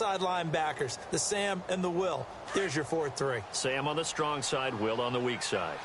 outside linebackers, the Sam and the Will. There's your 4-3. Sam on the strong side, Will on the weak side.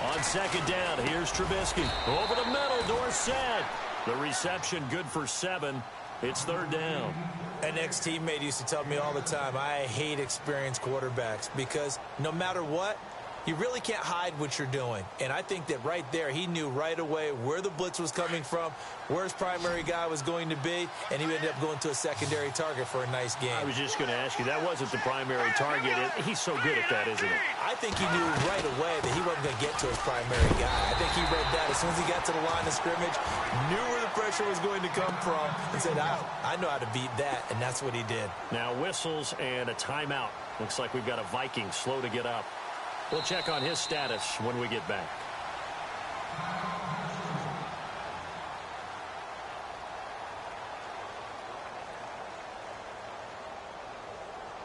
On second down, here's Trubisky. Over the middle, Dorsett. The reception good for 7. It's third down. An ex-teammate used to tell me all the time, I hate experienced quarterbacks because no matter what, you really can't hide what you're doing. And I think that right there, he knew right away where the blitz was coming from, where his primary guy was going to be, and he ended up going to a secondary target for a nice game. I was just going to ask you, that wasn't the primary target. He's so good at that, isn't he? I think he knew right away that he wasn't going to get to his primary guy. I think he read that as soon as he got to the line of scrimmage, knew where the pressure was going to come from, and said, I know how to beat that, and that's what he did. Now whistles and a timeout. Looks like we've got a Viking slow to get up. We'll check on his status when we get back.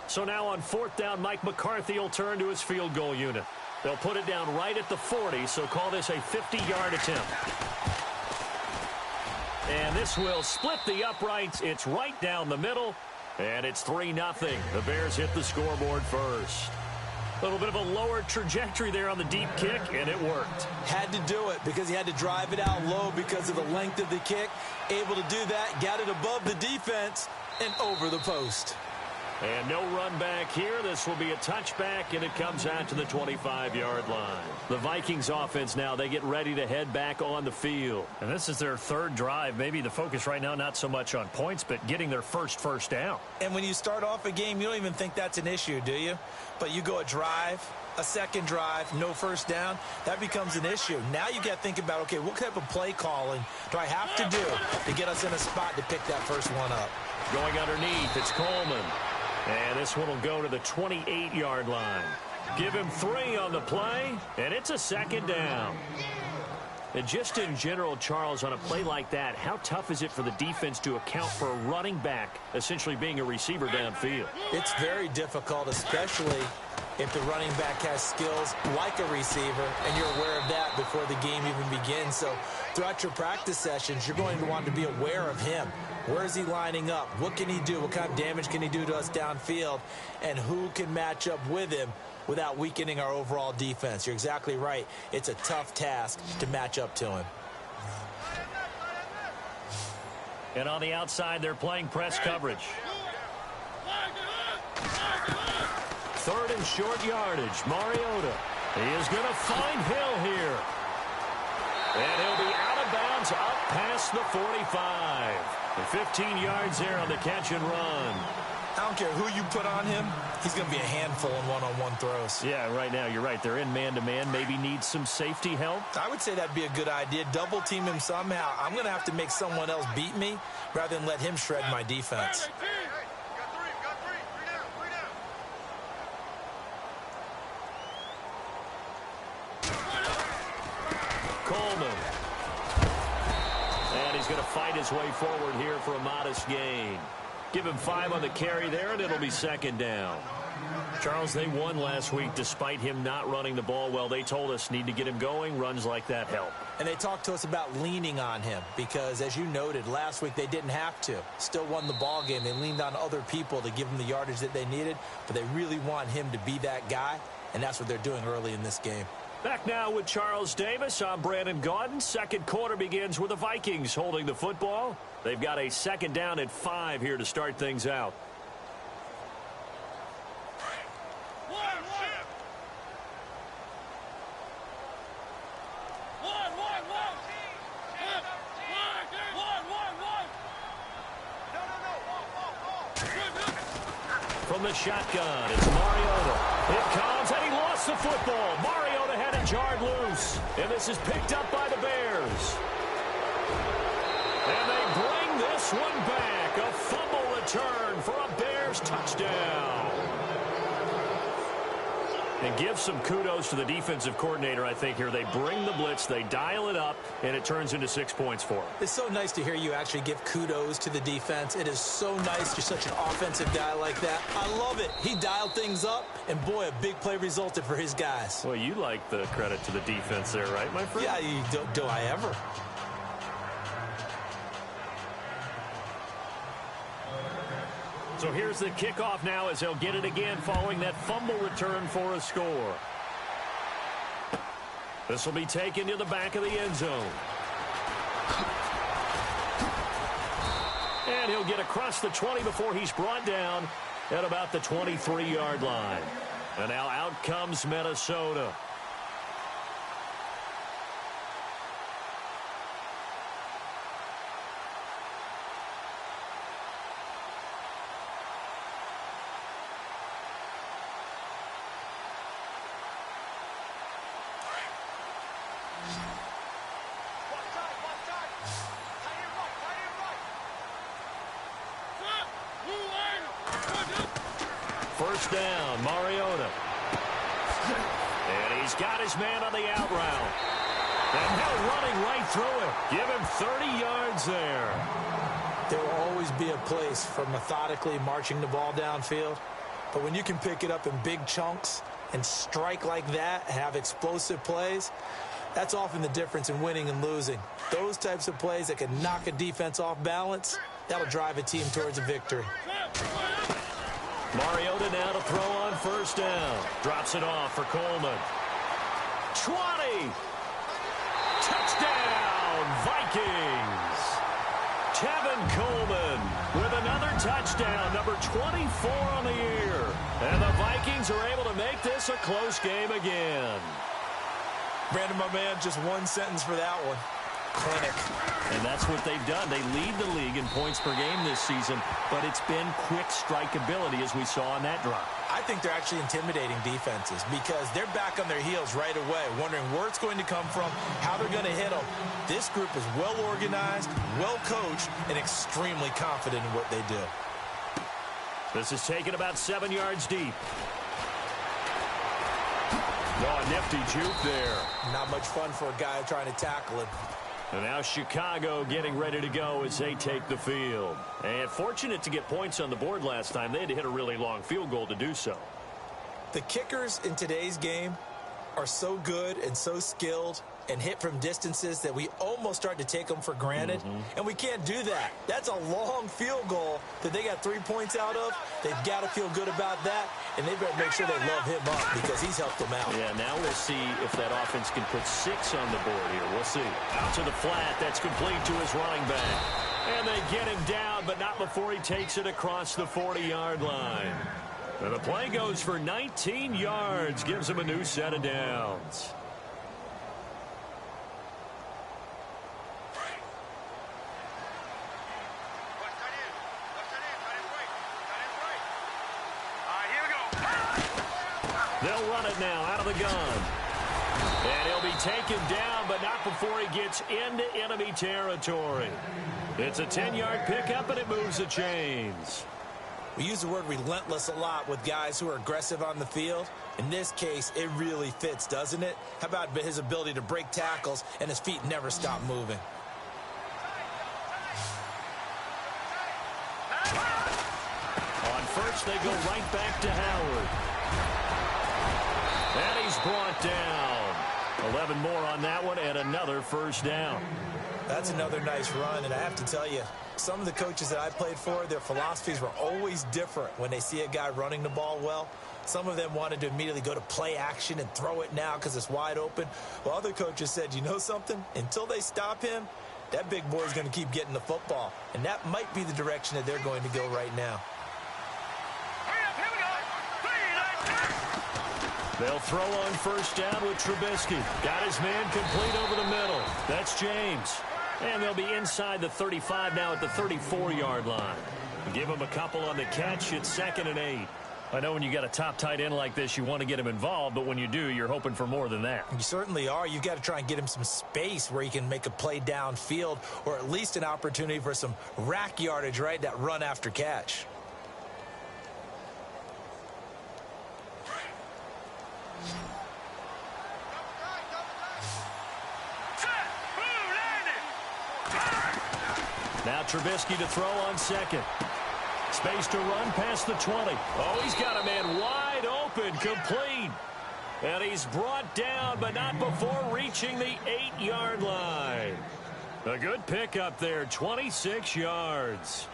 So now on fourth down, Mike McCarthy will turn to his field goal unit. They'll put it down right at the 40, so call this a 50-yard attempt. And this will split the uprights. It's right down the middle, and it's 3-0. The Bears hit the scoreboard first. A little bit of a lower trajectory there on the deep kick, and it worked. Had to do it because he had to drive it out low because of the length of the kick. Able to do that, got it above the defense, and over the post. And no run back here. This will be a touchback, and it comes out to the 25-yard line. The Vikings offense now, they get ready to head back on the field. And this is their third drive. Maybe the focus right now, not so much on points, but getting their first down. And when you start off a game, you don't even think that's an issue, do you? But you go a drive, a second drive, no first down, that becomes an issue. Now you got to think about, okay, what type of play calling do I have to do to get us in a spot to pick that first one up? Going underneath, it's Coleman. And this one will go to the 28-yard line. Give him 3 on the play, and it's a second down. And just in general, Charles, on a play like that, how tough is it for the defense to account for a running back essentially being a receiver downfield? It's very difficult, especially if the running back has skills like a receiver, and you're aware of that before the game even begins. So throughout your practice sessions, you're going to want to be aware of him. Where is he lining up? What can he do? What kind of damage can he do to us downfield? And who can match up with him without weakening our overall defense? You're exactly right. It's a tough task to match up to him. And on the outside, they're playing press coverage. Third and short yardage. Mariota. He is going to find Hill here. And he'll be out of bounds up past the 45. And 15 yards there on the catch and run. I don't care who you put on him. He's going to be a handful in one-on-one throws. Yeah, right now, you're right. They're in man-to-man. Maybe need some safety help. I would say that'd be a good idea. Double team him somehow. I'm going to have to make someone else beat me rather than let him shred my defense. Coleman. And he's going to fight his way forward here for a modest gain. Give him 5 on the carry there, and it'll be second down. Charles, they won last week despite him not running the ball well. They told us need to get him going. Runs like that help. And they talked to us about leaning on him because, as you noted, last week they didn't have to. Still won the ball game. They leaned on other people to give them the yardage that they needed, but they really want him to be that guy, and that's what they're doing early in this game. Back now with Charles Davis. I'm Brandon Gaudin. Second quarter begins with the Vikings holding the football. They've got a second down at 5 here to start things out. From the shotgun, it's Mariota. It comes, and he lost the football. Mariota had it jarred loose, and this is picked up by the Bears. And they bring this one back. A fumble return for a Bears touchdown. And give some kudos to the defensive coordinator, I think, here. They bring the blitz, they dial it up, and it turns into 6 points for them. It's so nice to hear you actually give kudos to the defense. It is so nice. You're such an offensive guy like that. I love it. He dialed things up, and boy, a big play resulted for his guys. Well, you like the credit to the defense there, right, my friend? Yeah, do I ever? So here's the kickoff now as they'll get it again following that fumble return for a score. This will be taken to the back of the end zone. And he'll get across the 20 before he's brought down at about the 23-yard line. And now out comes Minnesota. First down, Mariota. And he's got his man on the out route. And now running right through it. Give him 30 yards there. There will always be a place for methodically marching the ball downfield. But when you can pick it up in big chunks and strike like that, have explosive plays, that's often the difference in winning and losing. Those types of plays that can knock a defense off balance, that'll drive a team towards a victory. Mariota now to throw on first down. Drops it off for Coleman. 20. Touchdown, Vikings. Tevin Coleman with another touchdown, number 24 on the year. And the Vikings are able to make this a close game again. Brandon, my man, just one sentence for that one. Clinic. And that's what they've done. They lead the league in points per game this season, but it's been quick strikeability as we saw on that drive. I think they're actually intimidating defenses because they're back on their heels right away, wondering where it's going to come from, how they're going to hit them. This group is well organized, well coached, and extremely confident in what they do. This is taken about 7 yards deep. Oh, a nifty juke there. Not much fun for a guy trying to tackle him. And now Chicago getting ready to go as they take the field. And fortunate to get points on the board last time. They had to hit a really long field goal to do so. The kickers in today's game are so good and so skilled and hit from distances that we almost start to take them for granted. And we can't do that. That's a long field goal that they got 3 points out of. They've got to feel good about that, and they better make sure they love him up because he's helped them out. Yeah, now we'll see if that offense can put 6 on the board here. We'll see. Out to the flat. That's complete to his running back. And they get him down, but not before he takes it across the 40-yard line. And the play goes for 19 yards. Gives him a new set of downs. They'll run it now out of the gun. And he'll be taken down, but not before he gets into enemy territory. It's a 10-yard pickup, and it moves the chains. We use the word relentless a lot with guys who are aggressive on the field. In this case, it really fits, doesn't it? How about his ability to break tackles and his feet never stop moving? On first, they go right back to Howard. And he's brought down. 11 more on that one and another first down. That's another nice run, and I have to tell you, some of the coaches that I played for, their philosophies were always different when they see a guy running the ball well. Some of them wanted to immediately go to play action and throw it now because it's wide open. While other coaches said, you know something? Until they stop him, that big boy's going to keep getting the football. And that might be the direction that they're going to go right now. They'll throw on first down with Trubisky. Got his man complete over the middle. That's James. And they'll be inside the 35 now at the 34-yard line. Give him a couple on the catch. It's 2nd and 8. I know when you got a top tight end like this, you want to get him involved, but when you do, you're hoping for more than that. You certainly are. You've got to try and get him some space where he can make a play downfield or at least an opportunity for some rack yardage, right? That run after catch. Now Trubisky to throw on second. Space to run past the 20. Oh, he's got a man wide open, complete. And he's brought down, but not before reaching the 8-yard line. A good pick up there, 26 yards.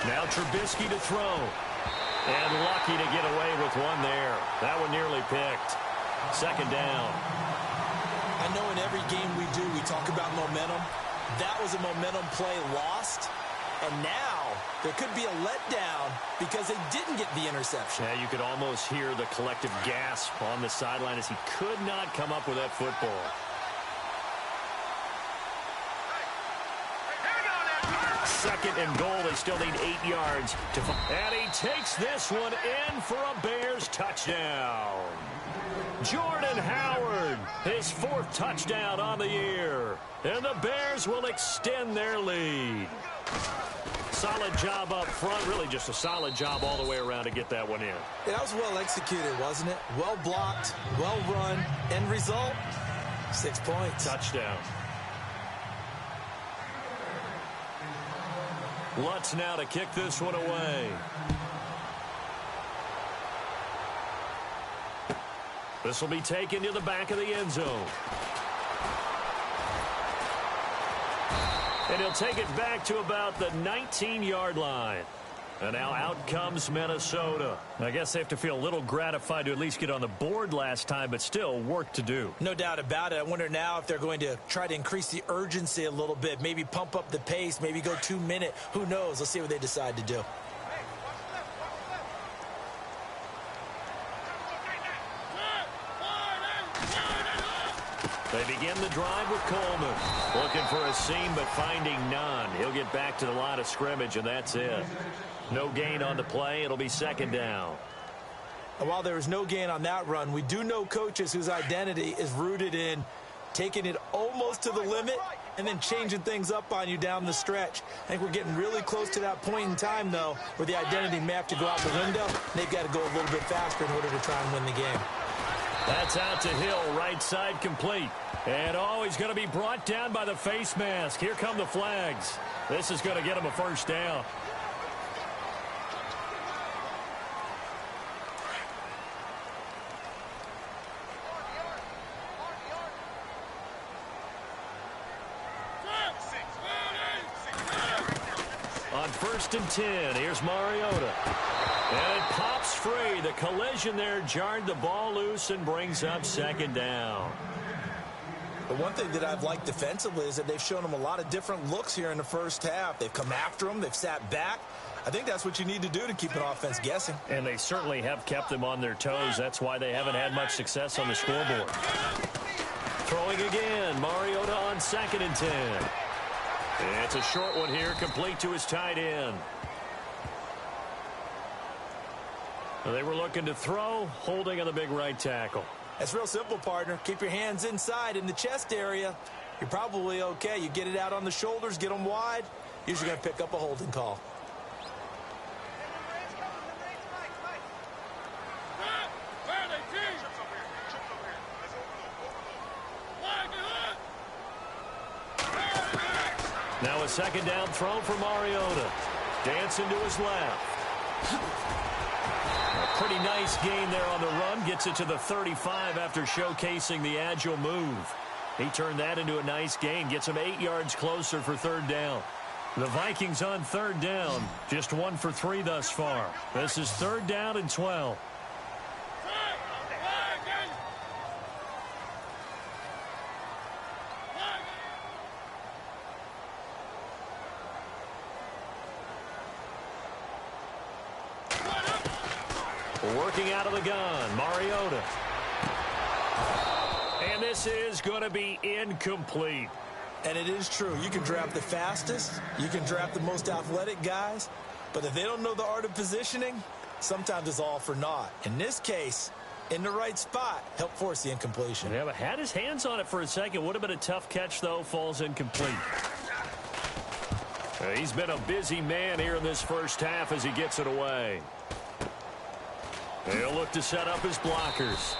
Now Trubisky to throw. And lucky to get away with one there. That one nearly picked. Second down. I know in every game we do, we talk about momentum. That was a momentum play lost. And now there could be a letdown because they didn't get the interception. Yeah, you could almost hear the collective gasp on the sideline as he could not come up with that football. Second and goal. They still need 8 yards. And he takes this one in for a Bears touchdown. Jordan Howard, his 4th touchdown on the year. And the Bears will extend their lead. Solid job up front. Really just a solid job all the way around to get that one in. Yeah, that was well executed, wasn't it? Well blocked, well run. End result, 6 points. Touchdown. Lutz now to kick this one away. This will be taken to the back of the end zone. And he'll take it back to about the 19-yard line. And now out comes Minnesota. I guess they have to feel a little gratified to at least get on the board last time, but still work to do. No doubt about it. I wonder now if they're going to try to increase the urgency a little bit, maybe pump up the pace, maybe go 2-minute. Who knows? Let's see what they decide to do. They begin the drive with Coleman. Looking for a seam, but finding none. He'll get back to the line of scrimmage, and that's it. No gain on the play. It'll be second down. And while there was no gain on that run, we do know coaches whose identity is rooted in taking it almost to the limit and then changing things up on you down the stretch. I think we're getting really close to that point in time, though, where the identity may have to go out the window. They've got to go a little bit faster in order to try and win the game. That's out to Hill, right side complete. And oh, he's going to be brought down by the face mask. Here come the flags. This is going to get him a first down. On 1st and 10, here's Mariota. And it pops free. The collision there jarred the ball loose and brings up second down. The one thing that I've liked defensively is that they've shown them a lot of different looks here in the first half. They've come after them. They've sat back. I think that's what you need to do to keep an offense guessing. And they certainly have kept them on their toes. That's why they haven't had much success on the scoreboard. Throwing again. Mariota on 2nd and 10. And it's a short one here, complete to his tight end. They were looking to throw, holding on the big right tackle. That's real simple, partner. Keep your hands inside in the chest area. You're probably okay. You get it out on the shoulders, get them wide. Usually going to pick up a holding call. Now a second down throw for Mariota. Dancing to his left. A pretty nice gain there on the run. Gets it to the 35 after showcasing the agile move. He turned that into a nice gain. Gets him 8 yards closer for third down. The Vikings on third down. Just 1 for 3 thus far. This is 3rd down and 12. Working out of the gun, Mariota. And this is going to be incomplete. And it is true. You can draft the fastest. You can draft the most athletic guys. But if they don't know the art of positioning, sometimes it's all for naught. In this case, in the right spot, help force the incompletion. Yeah, but had his hands on it for a second. Would have been a tough catch, though. Falls incomplete. He's been a busy man here in this first half as he gets it away. He'll look to set up his blockers.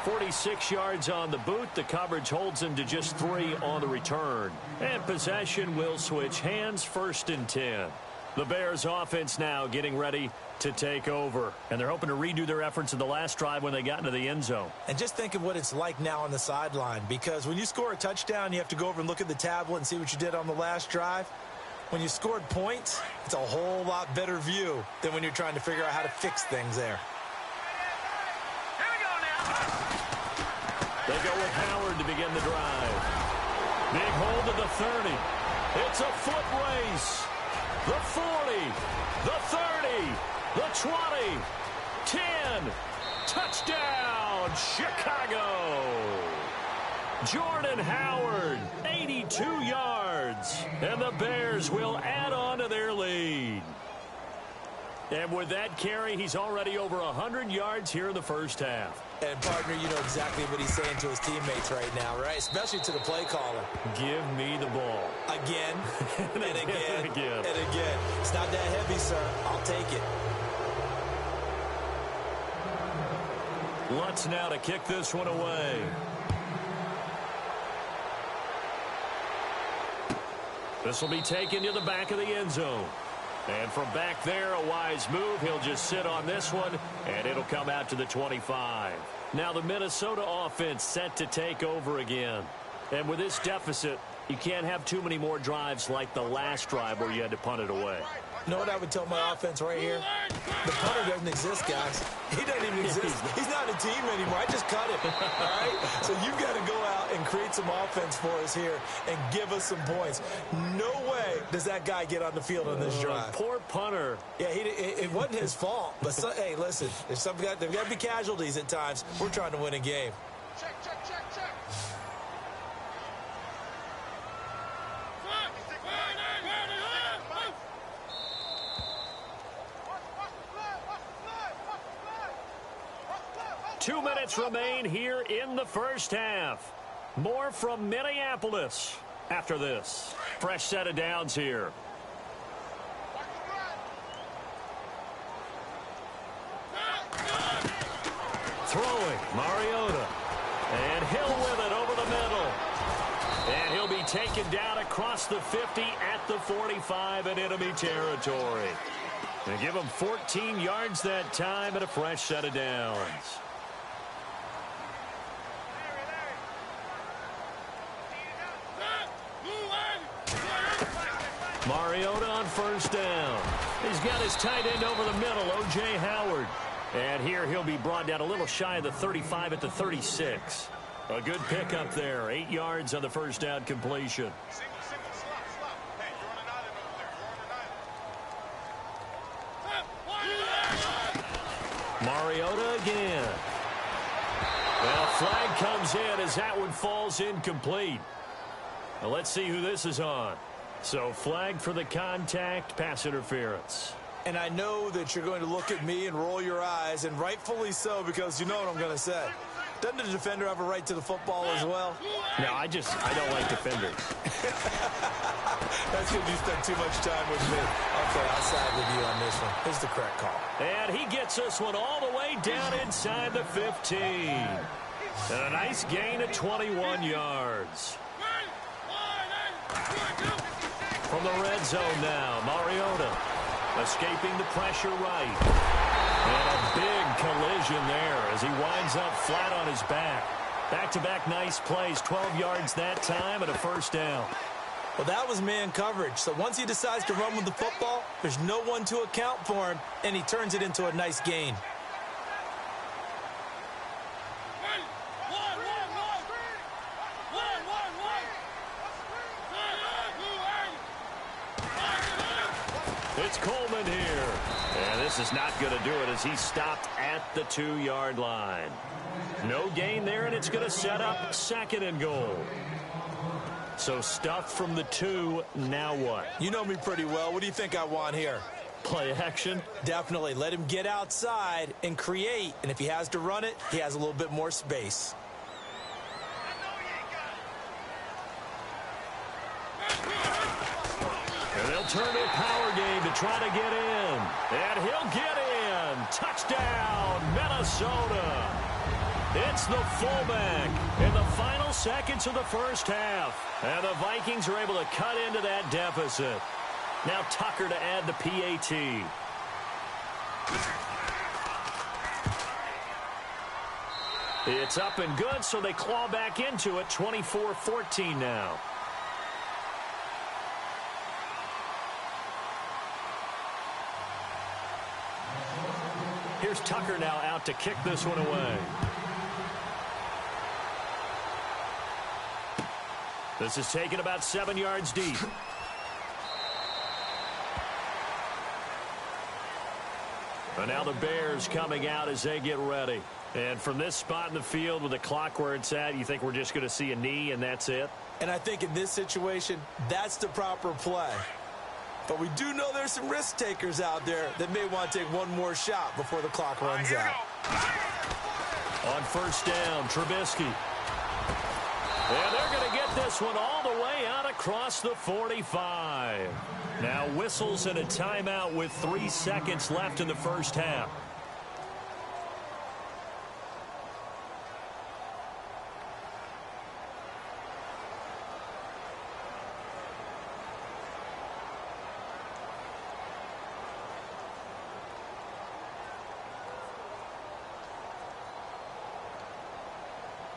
46 yards on the boot. The coverage holds him to just 3 on the return. And possession will switch hands, 1st and 10. The Bears offense now getting ready to take over. And they're hoping to redo their efforts in the last drive when they got into the end zone. And just think of what it's like now on the sideline, because when you score a touchdown, you have to go over and look at the tablet and see what you did on the last drive. When you scored points, it's a whole lot better view than when you're trying to figure out how to fix things there. They go with Howard to begin the drive. Big hold to the 30. It's a foot race. The 40, the 30, the 20, 10. Touchdown, Chicago. Jordan Howard, 82 yards. And the Bears will add on to their lead. And with that carry, he's already over 100 yards here in the first half. And, partner, you know exactly what he's saying to his teammates right now, right? Especially to the play caller. Give me the ball. Again, and again, and again. And again. It's not that heavy, sir. I'll take it. Lutz now to kick this one away. This will be taken to the back of the end zone. And from back there, a wise move. He'll just sit on this one, and it'll come out to the 25. Now the Minnesota offense set to take over again. And with this deficit, you can't have too many more drives like the last drive where you had to punt it away. You know what I would tell my offense right here? The punter doesn't exist, guys. He doesn't even exist. He's not a team anymore. I just cut him, all right? So you've got to go out and create some offense for us here and give us some points. No way does that guy get on the field on this drive. Poor punter. Yeah, it wasn't his fault. But, hey, listen, there's got to be casualties at times. We're trying to win a game. Check. 2 minutes remain here in the first half. More from Minneapolis after this. Fresh set of downs here. Throwing, Mariota. And Hill with it over the middle. And he'll be taken down across the 50 at the 45 in enemy territory. They give him 14 yards that time and a fresh set of downs. Mariota on first down. He's got his tight end over the middle, O.J. Howard. And here he'll be brought down a little shy of the 35 at the 36. A good pickup there. 8 yards on the first down completion. Single, slot. Hey, you're on an island over there. Mariota again. Well, flag comes in as that one falls incomplete. Now let's see who this is on. So flag for the contact, pass interference. And I know that you're going to look at me and roll your eyes, and rightfully so, because you know what I'm going to say. Doesn't the defender have a right to the football as well? No, I don't like defenders. That's because you spent too much time with me. Okay, I'll side with you on this one. Here's the correct call. And he gets this one all the way down inside the 15. And a nice gain of 21 yards. From the red zone now, Mariota escaping the pressure right. And a big collision there as he winds up flat on his back. Back-to-back nice plays, 12 yards that time and a first down. Well, that was man coverage. So once he decides to run with the football, there's no one to account for him, and he turns it into a nice gain. It's Coleman here. And this is not going to do it as he's stopped at the 2-yard line. No gain there, and it's going to set up second and goal. So stuffed from the 2, now what? You know me pretty well. What do you think I want here? Play action? Definitely. Let him get outside and create. And if he has to run it, he has a little bit more space. And they'll They'll turn to a power game to try to get in. And he'll get in. Touchdown, Minnesota. It's the fullback in the final seconds of the first half. And the Vikings are able to cut into that deficit. Now Tucker to add the PAT. It's up and good, so they claw back into it, 24-14 now. Here's Tucker now out to kick this one away. This is taken about 7 yards deep. And now the Bears coming out as they get ready. And from this spot in the field with the clock where it's at, you think we're just going to see a knee and that's it? And I think in this situation, that's the proper play. But we do know there's some risk takers out there that may want to take one more shot before the clock runs out. On first down, Trubisky. And they're going to get this one all the way out across the 45. Now whistles and a timeout with 3 seconds left in the first half.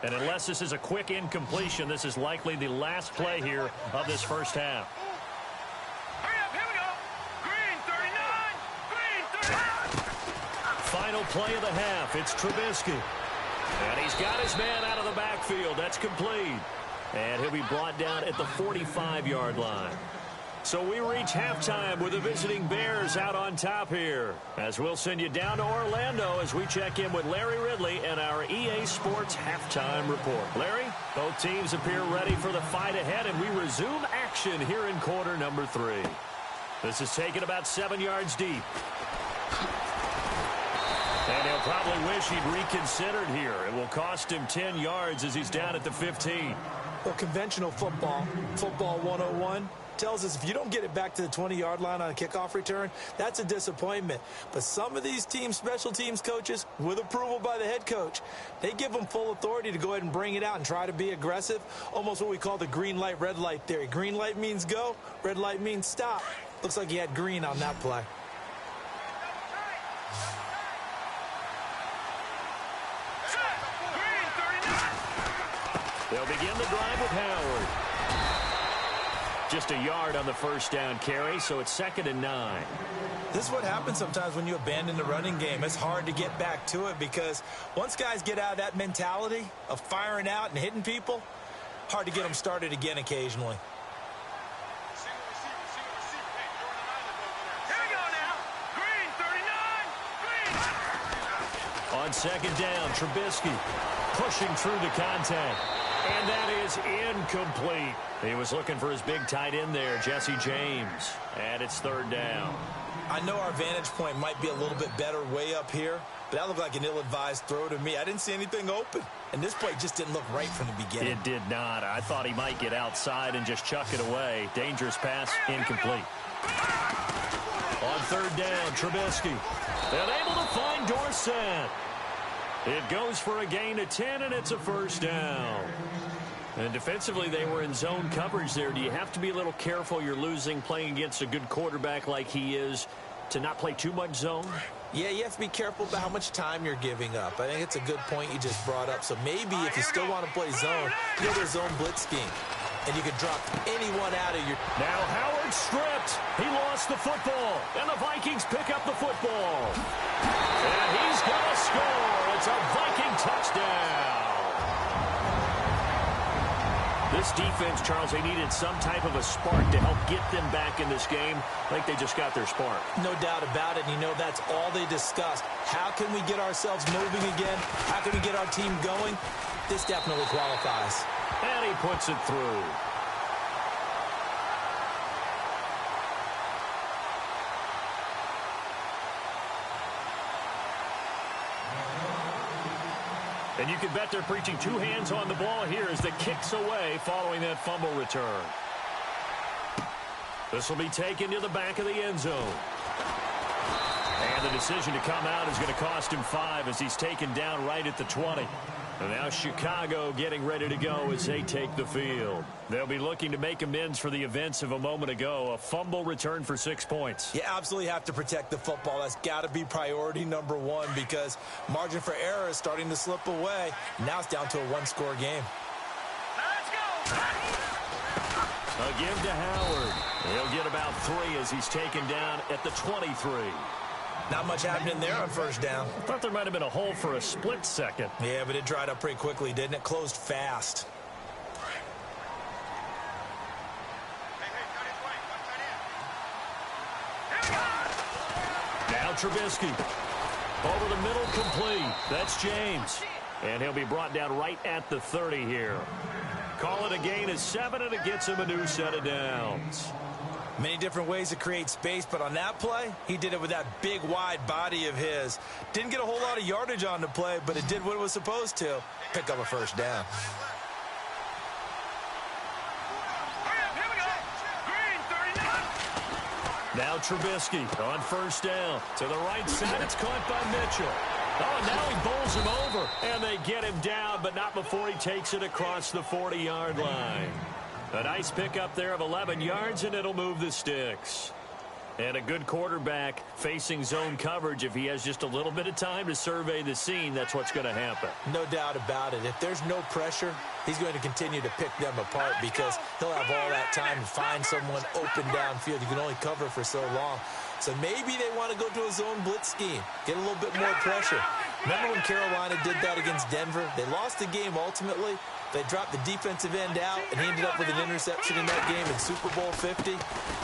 And unless this is a quick incompletion, this is likely the last play here of this first half. Hurry up, here we go. Green 39. Green 39. Final play of the half. It's Trubisky. And he's got his man out of the backfield. That's complete. And he'll be brought down at the 45-yard line. So we reach halftime with the visiting Bears out on top here. As we'll send you down to Orlando as we check in with Larry Ridley and our EA Sports Halftime Report. Larry, both teams appear ready for the fight ahead, and we resume action here in quarter number 3. This is taken about 7 yards deep. And he'll probably wish he'd reconsidered here. It will cost him 10 yards as he's down at the 15. Well, conventional football 101, tells us if you don't get it back to the 20-yard line on a kickoff return, that's a disappointment. But some of these teams, special teams coaches, with approval by the head coach, they give them full authority to go ahead and bring it out and try to be aggressive, almost what we call the green light, red light theory. Green light means go, red light means stop. Looks like he had green on that play. They'll begin the drive with Howard. Just a yard on the first down carry, so it's 2nd and 9. This is what happens sometimes when you abandon the running game. It's hard to get back to it because once guys get out of that mentality of firing out and hitting people, hard to get them started again occasionally. Here we go now. Green 39. Green. On 2nd down, Trubisky pushing through the contact. And that is incomplete. He was looking for his big tight end there, Jesse James. And it's 3rd down. I know our vantage point might be a little bit better way up here, but that looked like an ill-advised throw to me. I didn't see anything open. And this play just didn't look right from the beginning. It did not. I thought he might get outside and just chuck it away. Dangerous pass, incomplete. On 3rd down, Trubisky. They're able to find Dorsett. It goes for a gain of 10, and it's a 1st down. And defensively, they were in zone coverage there. Do you have to be a little careful? You're losing playing against a good quarterback like he is to not play too much zone? Yeah, you have to be careful about how much time you're giving up. I think it's a good point you just brought up. So maybe if you still want to play zone, you go to zone blitz scheme. And you can drop anyone out of your... Now Howard stripped. He lost the football. And the Vikings pick up the football. And he's going to score. It's a Viking touchdown. This defense, Charles, they needed some type of a spark to help get them back in this game. I think they just got their spark. No doubt about it. You know, that's all they discussed. How can we get ourselves moving again? How can we get our team going? This definitely qualifies. And he puts it through. And you can bet they're preaching 2 hands on the ball here as the kick's away following that fumble return. This will be taken to the back of the end zone. And the decision to come out is going to cost him 5 as he's taken down right at the 20. And now Chicago getting ready to go as they take the field. They'll be looking to make amends for the events of a moment ago. A fumble return for 6 points. You absolutely have to protect the football. That's got to be priority number 1 because margin for error is starting to slip away. Now it's down to a 1-score game. Let's go. A give to Howard. He'll get about 3 as he's taken down at the 23. Not much happening there on first down. I thought there might have been a hole for a split second. Yeah, but it dried up pretty quickly, didn't it? Closed fast. Now Trubisky. Over the middle, complete. That's James. And he'll be brought down right at the 30 here. Call it a gain of 7, and it gets him a new set of downs. Many different ways to create space, but on that play, he did it with that big, wide body of his. Didn't get a whole lot of yardage on the play, but it did what it was supposed to. Pick up a first down. Here we go. Green 39. Now Trubisky on first down. To the right side, it's caught by Mitchell. Oh, and now he bowls him over, and they get him down, but not before he takes it across the 40-yard line. A nice pickup there of 11 yards, and it'll move the sticks. And a good quarterback facing zone coverage. If he has just a little bit of time to survey the scene, that's what's going to happen. No doubt about it. If there's no pressure, he's going to continue to pick them apart because he'll have all that time to find someone open downfield. You can only cover for so long. So maybe they want to go to a zone blitz scheme, get a little bit more pressure. Remember when Carolina did that against Denver? They lost the game ultimately. They dropped the defensive end out, and he ended up with an interception in that game in Super Bowl 50.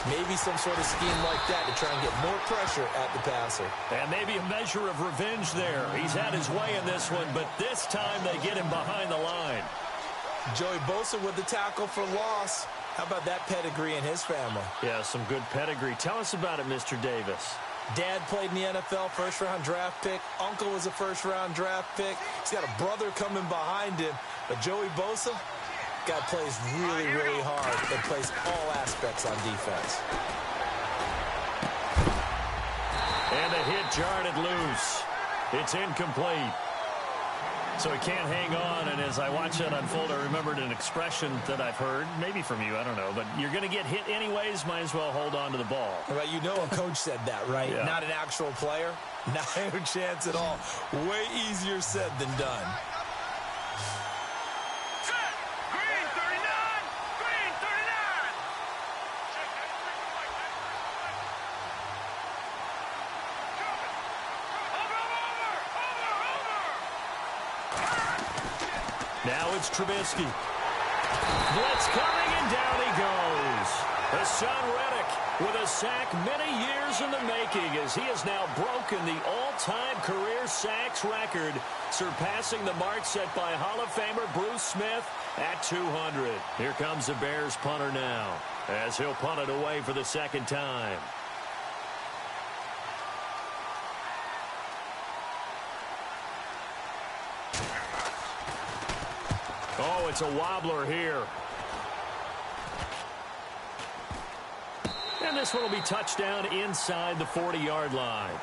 Maybe some sort of scheme like that to try and get more pressure at the passer. And maybe a measure of revenge there. He's had his way in this one, but this time they get him behind the line. Joey Bosa with the tackle for loss. How about that pedigree in his family? Yeah, some good pedigree. Tell us about it, Mr. Davis. Dad played in the NFL, first-round draft pick. Uncle was a first-round draft pick. He's got a brother coming behind him. But Joey Bosa, guy plays really, really hard and plays all aspects on defense. And the hit jarred it loose. It's incomplete. So he can't hang on, and as I watch that unfold, I remembered an expression that I've heard, maybe from you, I don't know, but you're going to get hit anyways, might as well hold on to the ball. Well, you know a coach said that, right? Yeah. Not an actual player. No chance at all. Way easier said than done. Set. Green 39. Green 39. Now it's Trubisky. Blitz coming, and down he goes. Hassan Reddick with a sack many years in the making as he has now broken the all-time career sacks record, surpassing the mark set by Hall of Famer Bruce Smith at 200. Here comes the Bears punter now as he'll punt it away for the second time. Oh, it's a wobbler here. And this one will be touchdown inside the 40-yard line.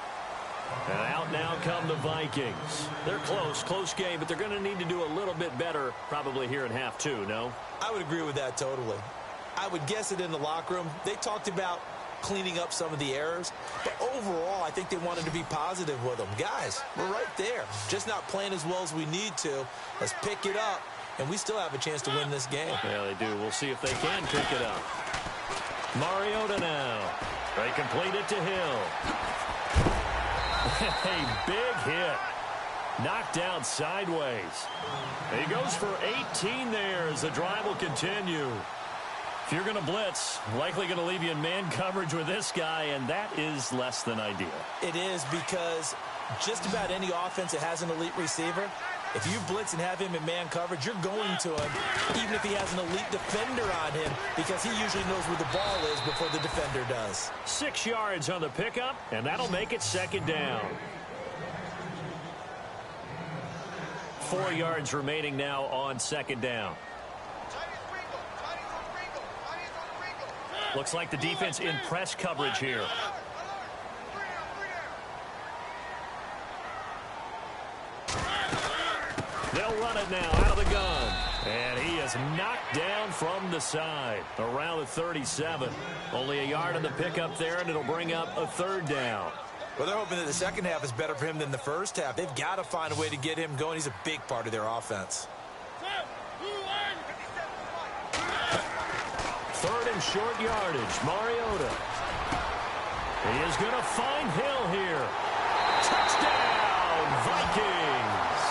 And out now come the Vikings. They're close game, but they're going to need to do a little bit better probably here in half two, no? I would agree with that totally. I would guess it in the locker room. They talked about cleaning up some of the errors, but overall, I think they wanted to be positive with them. Guys, we're right there. Just not playing as well as we need to. Let's pick it up. And we still have a chance to win this game. Yeah, they do. We'll see if they can pick it up. Mariota now. They complete it to Hill. A big hit. Knocked down sideways. He goes for 18 there as the drive will continue. If you're going to blitz, likely going to leave you in man coverage with this guy, and that is less than ideal. It is because just about any offense that has an elite receiver, if you blitz and have him in man coverage, you're going to him, even if he has an elite defender on him, because he usually knows where the ball is before the defender does. 6 yards on the pickup, and that'll make it second down. 4 yards remaining now on second down. Looks like the defense in press coverage here. They'll run it now out of the gun. And he is knocked down from the side. Around the 37. Only a yard on the pickup there, and it'll bring up a third down. Well, they're hoping that the second half is better for him than the first half. They've got to find a way to get him going. He's a big part of their offense. Third and short yardage. Mariota. He is going to find Hill here. Touchdown, Vikings.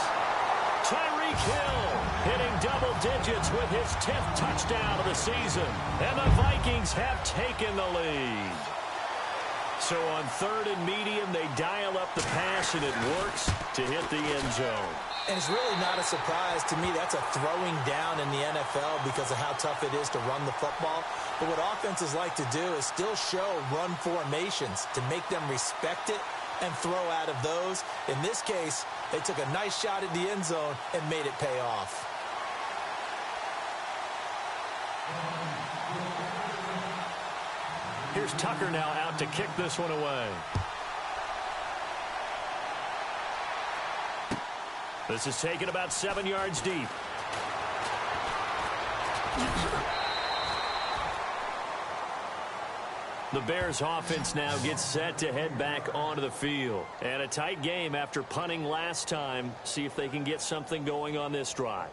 Tyreek Hill hitting double digits with his 10th touchdown of the season. And the Vikings have taken the lead. So on third and medium, they dial up the pass, and it works to hit the end zone. And it's really not a surprise to me. That's a throwing down in the NFL because of how tough it is to run the football. But what offenses like to do is still show run formations to make them respect it and throw out of those. In this case, they took a nice shot at the end zone and made it pay off. Here's Tucker now out to kick this one away. This is taken about 7 yards deep. The Bears offense now gets set to head back onto the field. And a tight game after punting last time. See if they can get something going on this drive.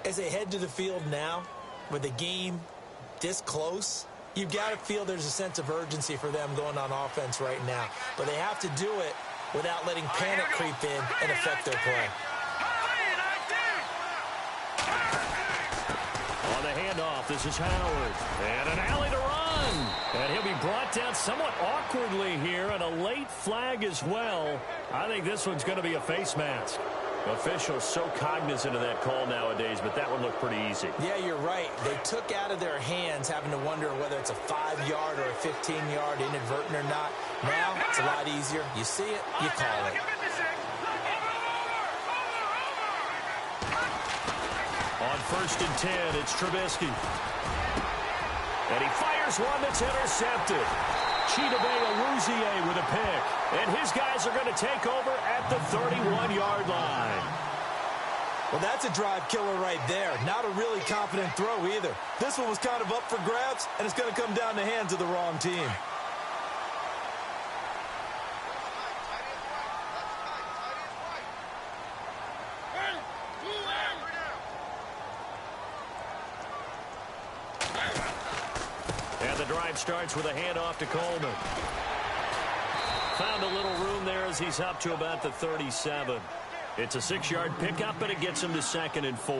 As they head to the field now, with the game this close, you've got to feel there's a sense of urgency for them going on offense right now. But they have to do it without letting panic creep in and affect their play. On the handoff, this is Howard. And an alley to run. And he'll be brought down somewhat awkwardly here, and a late flag as well. I think this one's going to be a face mask. Officials so cognizant of that call nowadays, but that one looked pretty easy. Yeah, you're right. They took out of their hands having to wonder whether it's a 5-yard or a 15-yard inadvertent or not. Now, it's a lot easier. You see it, you call it. On 1st and 10, it's Trubisky. And he fires one that's intercepted. Chidobe Awuzie with a pick. And his guys are going to take over at the 31-yard line. Well, that's a drive killer right there. Not a really confident throw either. This one was kind of up for grabs, and it's going to come down the hands of the wrong team. And the drive starts with a handoff to Coleman. Found a little room there as he's up to about the 37. It's a 6-yard pickup, but it gets him to 2nd and 4.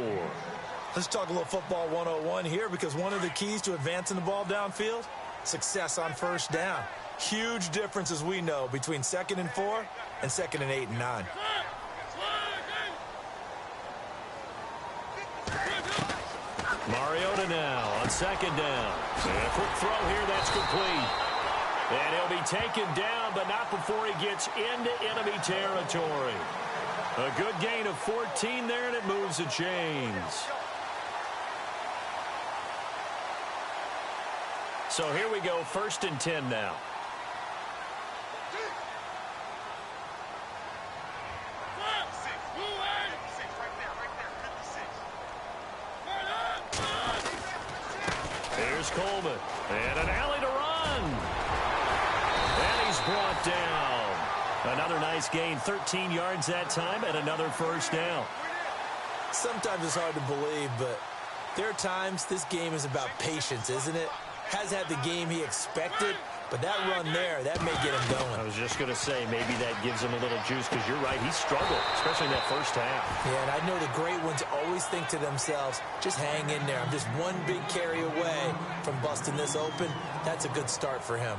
Let's talk a little football 101 here, because one of the keys to advancing the ball downfield, success on first down. Huge difference, as we know, between 2nd and 4 and 2nd and 8 and 9. Mariota now on 2nd down. And a quick throw here, that's complete. And he'll be taken down, but not before he gets into enemy territory. A good gain of 14 there, and it moves the chains. So here we go, 1st and 10 now. Here's Coleman. And an alley to run. And he's brought down. Another nice gain, 13 yards that time, and another first down. Sometimes it's hard to believe, but there are times this game is about patience, isn't it? Has had the game he expected, but that run there, that may get him going. I was just going to say, maybe that gives him a little juice, because you're right, he struggled, especially in that first half. Yeah, and I know the great ones always think to themselves, just hang in there. I'm just one big carry away from busting this open. That's a good start for him.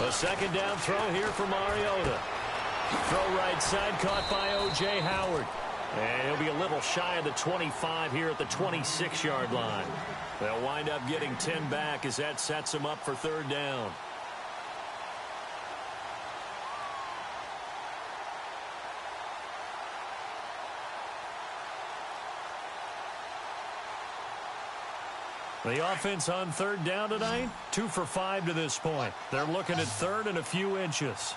A 2nd down throw here for Mariota. Throw right side, caught by O.J. Howard. And he'll be a little shy of the 25 here at the 26-yard line. They'll wind up getting 10 back as that sets them up for third down. The offense on third down tonight, 2 for 5 to this point. They're looking at third and a few inches.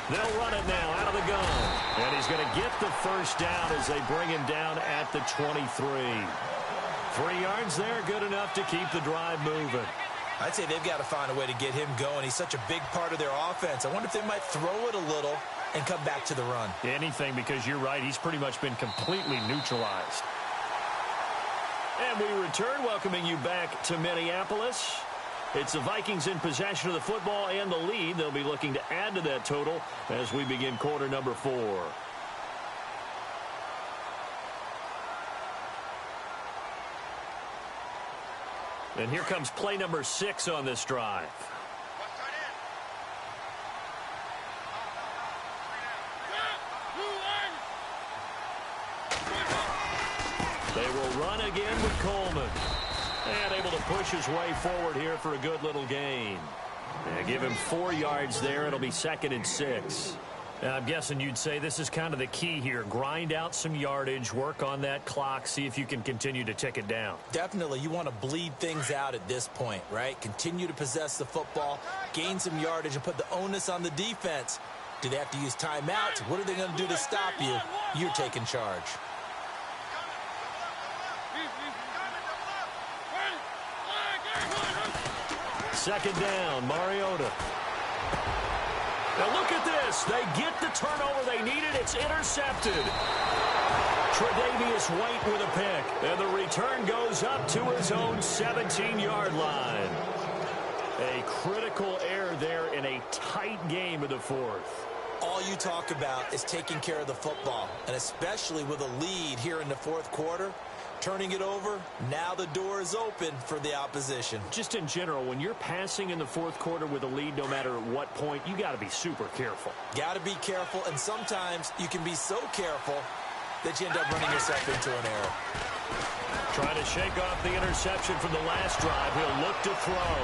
They'll run it now out of the gun. And he's going to get the first down as they bring him down at the 23. 3 yards there, good enough to keep the drive moving. I'd say they've got to find a way to get him going. He's such a big part of their offense. I wonder if they might throw it a little and come back to the run. Anything, because you're right, he's pretty much been completely neutralized. And we return, welcoming you back to Minneapolis. It's the Vikings in possession of the football and the lead. They'll be looking to add to that total as we begin quarter number 4. And here comes play number 6 on this drive. They will run again with Coleman. And able to push his way forward here for a good little gain. And give him 4 yards there. It'll be 2nd and 6. Now, I'm guessing you'd say this is kind of the key here. Grind out some yardage, work on that clock, see if you can continue to tick it down. Definitely. You want to bleed things out at this point, right? Continue to possess the football, gain some yardage, and put the onus on the defense. Do they have to use timeouts? What are they going to do to stop you? You're taking charge. Second down, Mariota. Now look at this. They get the turnover they needed. It's intercepted. Tre'Davious White with a pick. And the return goes up to his own 17-yard line. A critical error there in a tight game of the 4th. All you talk about is taking care of the football, and especially with a lead here in the 4th quarter. Turning it over, now the door is open for the opposition. Just in general, when you're passing in the 4th quarter with a lead, no matter at what point, you got to be super careful. Got to be careful, and sometimes you can be so careful that you end up running yourself into an error. Trying to shake off the interception from the last drive. He'll look to throw.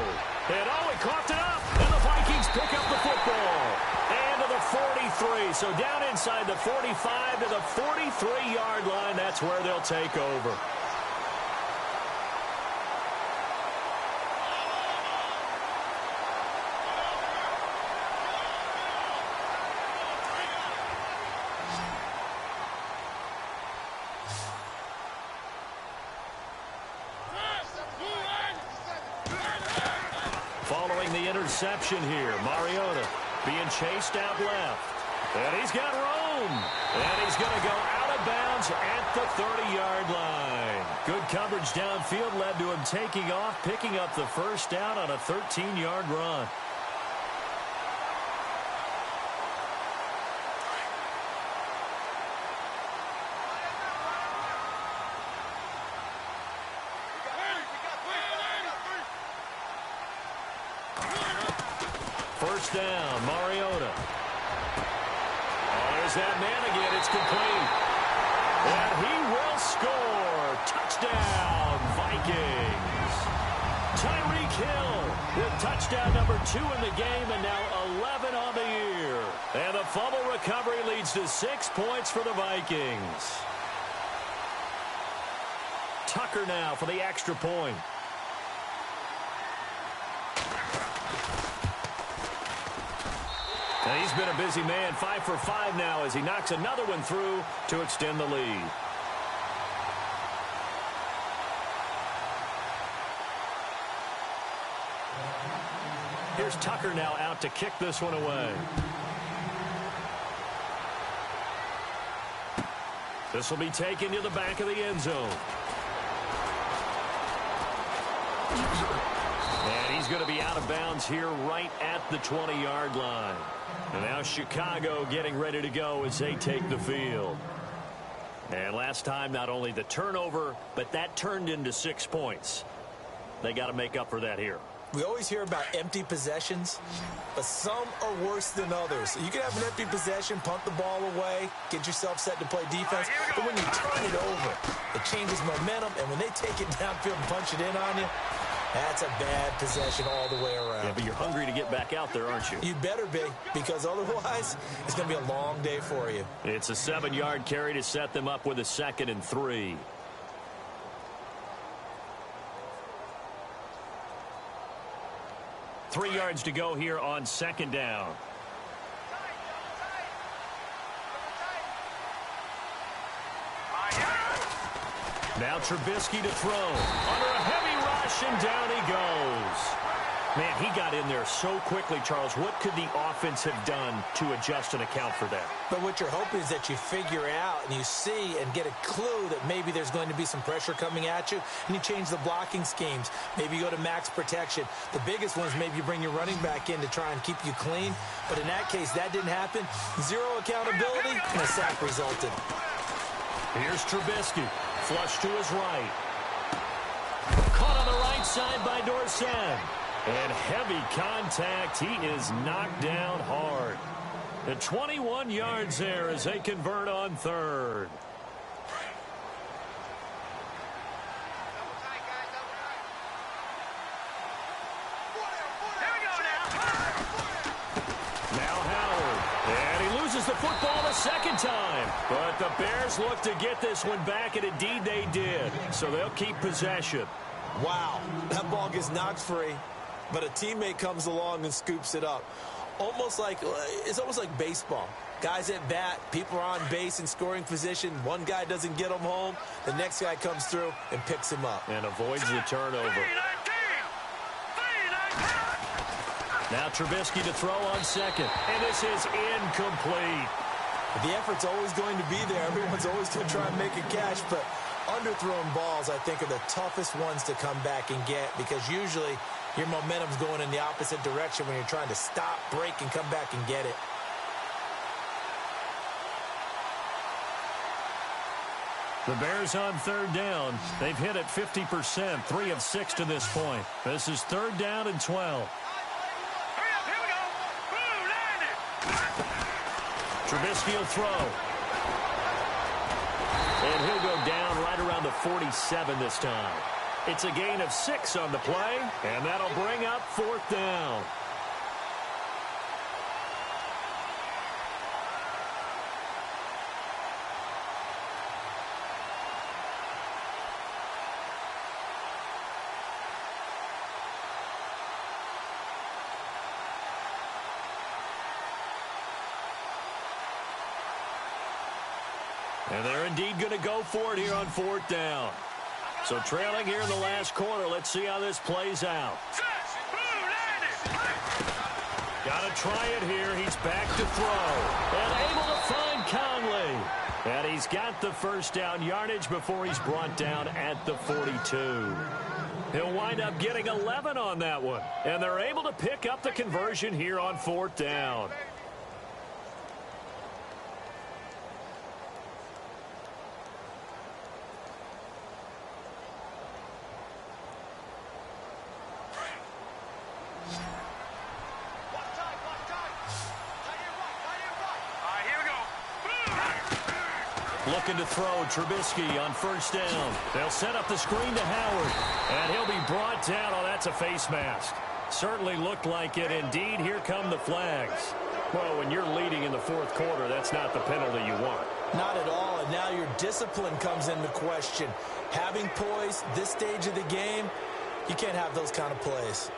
And he coughed it up, and the Vikings pick up the football. And to the 43, so down inside the 45 to the 43-yard line. That's where they'll take over. Following the interception here, Mariota being chased out left. And he's got room. And he's going to go out of bounds at the 30-yard line. Good coverage downfield led to him taking off, picking up the first down on a 13-yard run. First down, Mariota. Oh, there's that man again. It's complete. And he will score. Touchdown, Vikings. Tyreek Hill with touchdown number 2 in the game and now 11 on the year. And the fumble recovery leads to 6 points for the Vikings. Tucker now for the extra point. And he's been a busy man, 5 for 5 now as he knocks another one through to extend the lead. Here's Tucker now out to kick this one away. This will be taken to the back of the end zone. And he's going to be out of bounds here right at the 20-yard line. And now Chicago getting ready to go as they take the field. And last time, not only the turnover, but that turned into 6 points. They got to make up for that here. We always hear about empty possessions, but some are worse than others. You can have an empty possession, punt the ball away, get yourself set to play defense, but when you turn it over, it changes momentum, and when they take it downfield and punch it in on you, that's a bad possession all the way around. Yeah, but you're hungry to get back out there, aren't you? You better be, because otherwise, it's going to be a long day for you. It's a 7-yard carry to set them up with a 2nd and 3. Three yards to go here on 2nd down. Now Trubisky to throw. Under a heavy rush, and down he goes. Man, he got in there so quickly, Charles. What could the offense have done to adjust and account for that? But what you're hoping is that you figure out and you see and get a clue that maybe there's going to be some pressure coming at you, and you change the blocking schemes. Maybe you go to max protection. The biggest one is maybe you bring your running back in to try and keep you clean. But in that case, that didn't happen. Zero accountability, and a sack resulted. Here's Trubisky. Flush to his right. Caught on the right side by Dorsett. And heavy contact. He is knocked down hard. The 21 yards there as they convert on 3rd. Now Howard. And he loses the football a 2nd time. But the Bears look to get this one back, and indeed they did. So they'll keep possession. Wow, that ball gets knocked free, but a teammate comes along and scoops it up. It's almost like baseball. Guys at bat, people are on base in scoring position. One guy doesn't get him home. The next guy comes through and picks him up. And avoids the turnover. Now Trubisky to throw on 2nd. And this is incomplete. The effort's always going to be there. Everyone's always going to try and make a catch, but underthrown balls, I think, are the toughest ones to come back and get, because usually your momentum's going in the opposite direction when you're trying to stop, break, and come back and get it. The Bears on 3rd down. They've hit it 50%, 3 of 6 to this point. This is 3rd down and 12. Trubisky will throw. And he'll go down right around the 47 this time. It's a gain of 6 on the play, and that'll bring up 4th down. And they're indeed going to go for it here on 4th down. So trailing here in the last quarter. Let's see how this plays out. Got to try it here. He's back to throw. And able to find Conley. And he's got the 1st down yardage before he's brought down at the 42. He'll wind up getting 11 on that one. And they're able to pick up the conversion here on 4th down. Looking to throw. Trubisky on 1st down. They'll set up the screen to Howard. And he'll be brought down. Oh, that's a face mask. Certainly looked like it. Indeed, here come the flags. Well, when you're leading in the 4th quarter, that's not the penalty you want. Not at all. And now your discipline comes into question. Having poise this stage of the game, you can't have those kind of plays.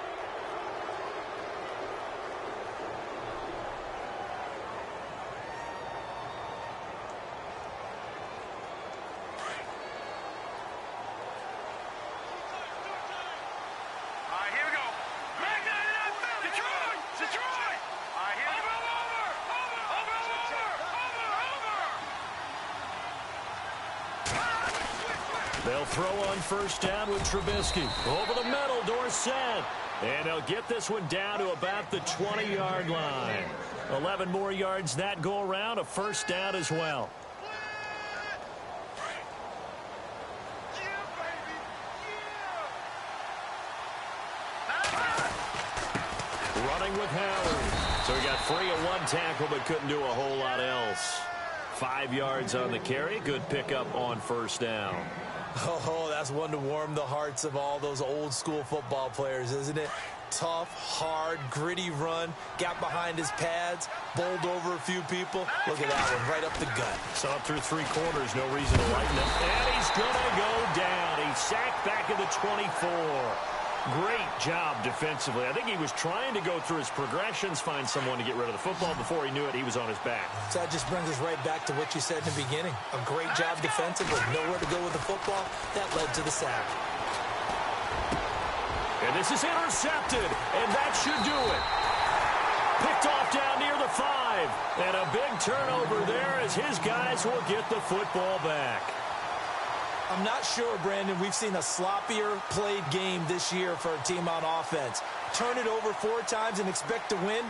They'll throw on 1st down with Trubisky. Over the middle, Dorsett. And they'll get this one down to about the 20-yard line. 11 more yards that go around, a 1st down as well. Running with Howard. So he got free of one tackle but couldn't do a whole lot else. 5 yards on the carry. Good pickup on first down. Oh, that's one to warm the hearts of all those old school football players, isn't it? Tough, hard, gritty run. Got behind his pads. Bowled over a few people. Look at that one, right up the gut. So up through 3 quarters, no reason to lighten it. And he's going to go down. He's sacked back at the 24. Great job defensively. I think he was trying to go through his progressions, find someone to get rid of the football. Before he knew it, he was on his back. So that just brings us right back to what you said in the beginning. A great job defensively. Nowhere to go with the football. That led to the sack. And this is intercepted, and that should do it. Picked off down near the 5. And a big turnover there as his guys will get the football back. I'm not sure, Brandon, we've seen a sloppier played game this year for a team on offense. Turn it over 4 times and expect to win?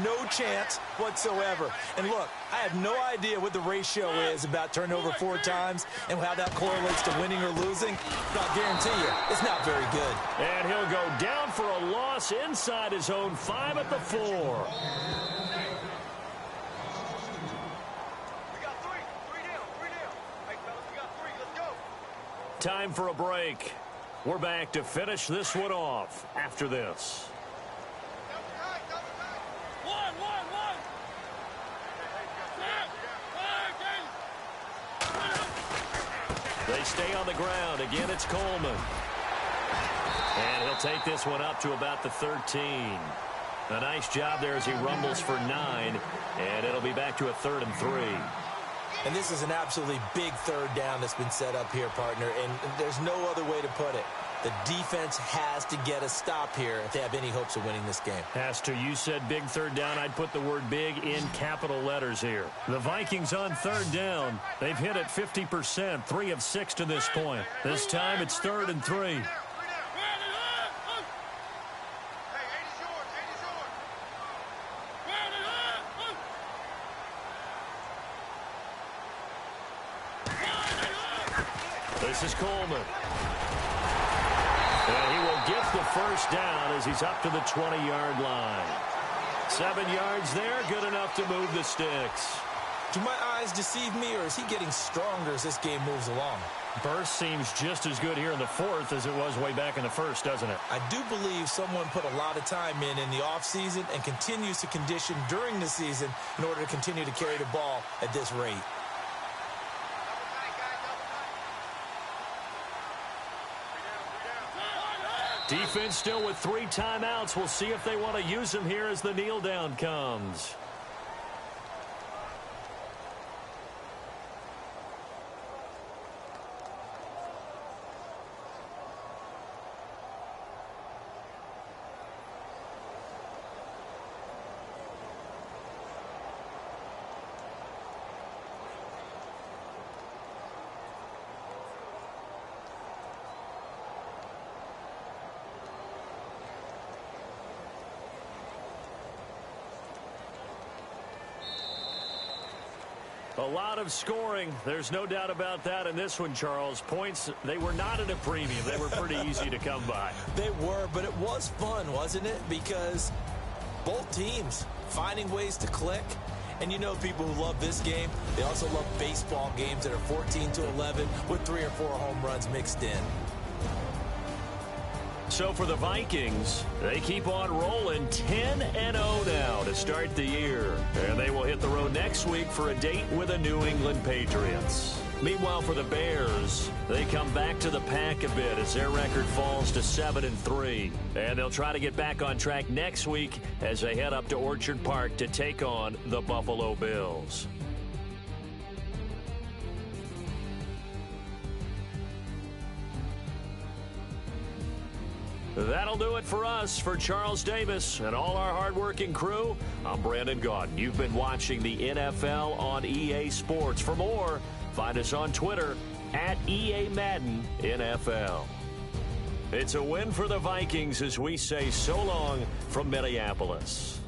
No chance whatsoever. And look, I have no idea what the ratio is about turning over 4 times and how that correlates to winning or losing. But I'll guarantee you, it's not very good. And he'll go down for a loss inside his own 5 at the 4. Time for a break. We're back to finish this one off after this. They stay on the ground. Again, it's Coleman. And he'll take this one up to about the 13. A nice job there as he rumbles for 9. And it'll be back to a 3rd and 3. And this is an absolutely big 3rd down that's been set up here, partner. And there's no other way to put it. The defense has to get a stop here if they have any hopes of winning this game. Has to. You said big 3rd down. I'd put the word big in capital letters here. The Vikings on 3rd down. They've hit it 50%, 3 of 6 to this point. This time it's 3rd and 3. This is Coleman. And he will get the first down as he's up to the 20-yard line. 7 yards there, good enough to move the sticks. Do my eyes deceive me, or is he getting stronger as this game moves along? Burst seems just as good here in the 4th as it was way back in the 1st, doesn't it? I do believe someone put a lot of time in the offseason and continues to condition during the season in order to continue to carry the ball at this rate. Defense still with 3 timeouts. We'll see if they want to use them here as the kneel down comes. A lot of scoring. There's no doubt about that in this one, Charles. Points, they were not at a premium. They were pretty easy to come by. They were, but it was fun, wasn't it? Because both teams finding ways to click. And you know people who love this game, they also love baseball games that are 14-11 with 3 or 4 home runs mixed in. So for the Vikings, they keep on rolling 10-0 now to start the year. And they will hit the road next week for a date with the New England Patriots. Meanwhile, for the Bears, they come back to the pack a bit as their record falls to 7-3. And they'll try to get back on track next week as they head up to Orchard Park to take on the Buffalo Bills. That'll do it for us. For Charles Davis and all our hardworking crew, I'm Brandon Gaudin. You've been watching the NFL on EA Sports. For more, find us on Twitter at EA Madden NFL. It's a win for the Vikings as we say so long from Minneapolis.